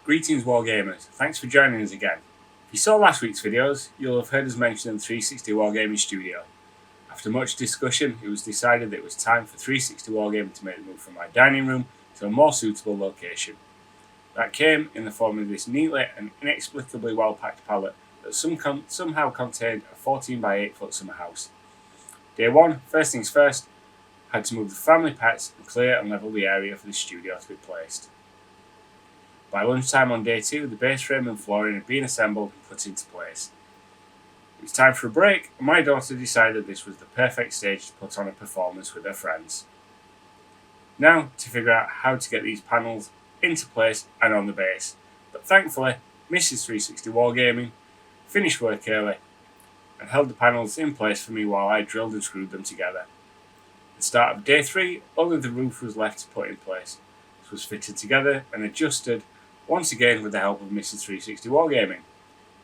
Greetings Wargamers, thanks for joining us again. If you saw last week's videos, you'll have heard us mention the 360 Wargaming studio. After much discussion, it was decided that it was time for 360 Wargaming to make the move from my dining room to a more suitable location. That came in the form of this neatly and inexplicably well-packed pallet that somehow contained a 14 by 8 foot summer house. Day one, first things first, had to move the family pets and clear and level the area for the studio to be placed. By lunchtime on day two, the base frame and flooring had been assembled and put into place. It was time for a break, and my daughter decided this was the perfect stage to put on a performance with her friends. Now to figure out how to get these panels into place and on the base, but thankfully Mrs. 360 Wargaming finished work early and held the panels in place for me while I drilled and screwed them together. At the start of day three, only the roof was left to put in place. This was fitted together and adjusted once again with the help of Mrs. 360 Wargaming.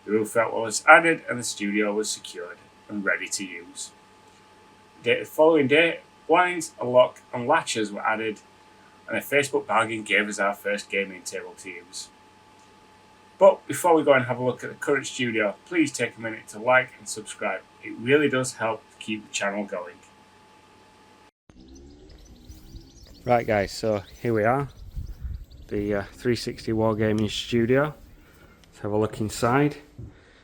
The roof felt was added and the studio was secured and ready to use. The following day, blinds, a lock and latches were added, and a Facebook bargain gave us our first gaming table to use. But before we go and have a look at the current studio, please take a minute to like and subscribe. It really does help to keep the channel going. Right guys, so here we are, the 360 Wargaming studio. Let's have a look inside.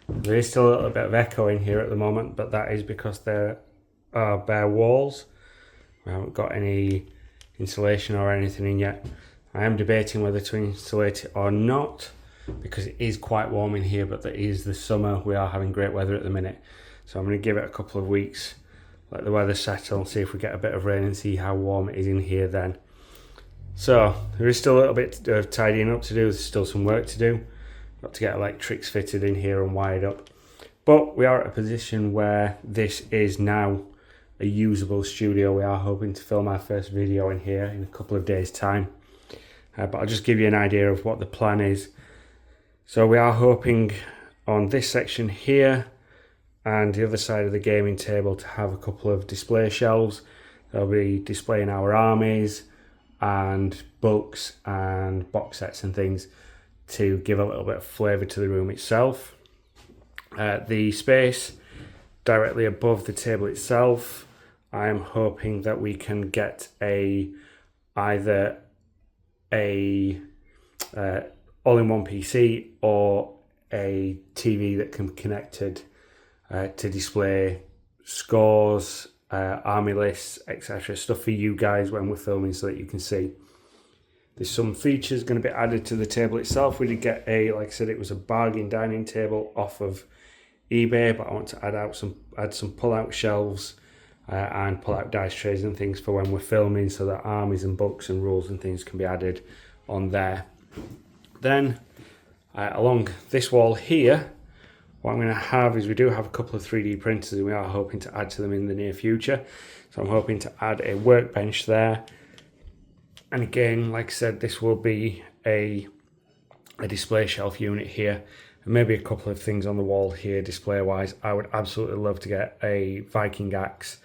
There is still a little bit of echo in here at the moment, but that is because there are bare walls. We haven't got any insulation or anything in yet. I am debating whether to insulate it or not, because it is quite warm in here, but it is the summer. We are having great weather at the minute. So I'm going to give it a couple of weeks, let the weather settle and see if we get a bit of rain and see how warm it is in here then. So there is still a little bit of tidying up to do. There's still some work to do. Got to get electrics fitted in here and wired up. But we are at a position where this is now a usable studio. We are hoping to film our first video in here in a couple of days' time. But I'll just give you an idea of what the plan is. So we are hoping on this section here and the other side of the gaming table to have a couple of display shelves. They'll be displaying our armies and books and box sets and things to give a little bit of flavour to the room itself. The space directly above the table itself, I'm hoping that we can get either a all-in-one PC or a TV that can be connected to display scores, army lists, etc. Stuff for you guys when we're filming so that you can see. There's some features going to be added to the table itself. We did get like I said, it was a bargain dining table off of eBay, but I want to add some pull-out shelves and pull-out dice trays and things for when we're filming, so that armies and books and rules and things can be added on there. Then along this wall here, what I'm going to have is we do have a couple of 3D printers and we are hoping to add to them in the near future. So I'm hoping to add a workbench there. And again, like I said, this will be a display shelf unit here, and maybe a couple of things on the wall here display wise. I would absolutely love to get a Viking axe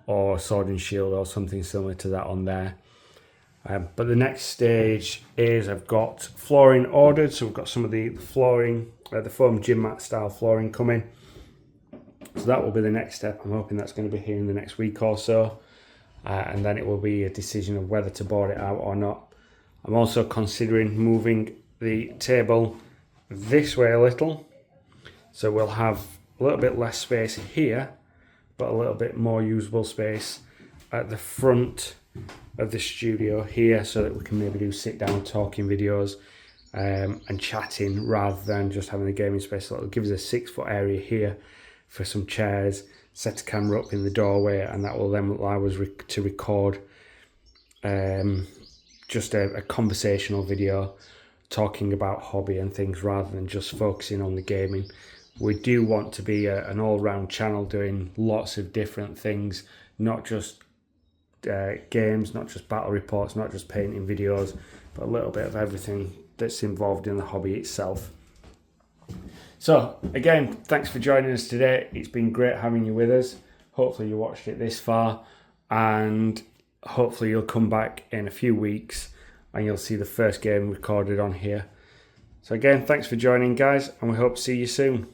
or sword and shield or something similar to that on there. But the next stage is I've got flooring ordered, so we've got some of the flooring, the foam gym mat style flooring coming. So that will be the next step. I'm hoping that's going to be here in the next week or so. And then it will be a decision of whether to board it out or not. I'm also considering moving the table this way a little, so we'll have a little bit less space here, but a little bit more usable space at the front of the studio here, so that we can maybe do sit down talking videos and chatting rather than just having the gaming space. So it'll give us a 6 foot area here for some chairs, set a camera up in the doorway, and that will then allow us to record just a conversational video talking about hobby and things rather than just focusing on the gaming. We do want to be an all-round channel doing lots of different things, not just games, not just battle reports, not just painting videos, but a little bit of everything that's involved in the hobby itself. So again, thanks for joining us today. It's been great having you with us. Hopefully you watched it this far, and hopefully you'll come back in a few weeks and you'll see the first game recorded on here. So again, thanks for joining guys, and we hope to see you soon.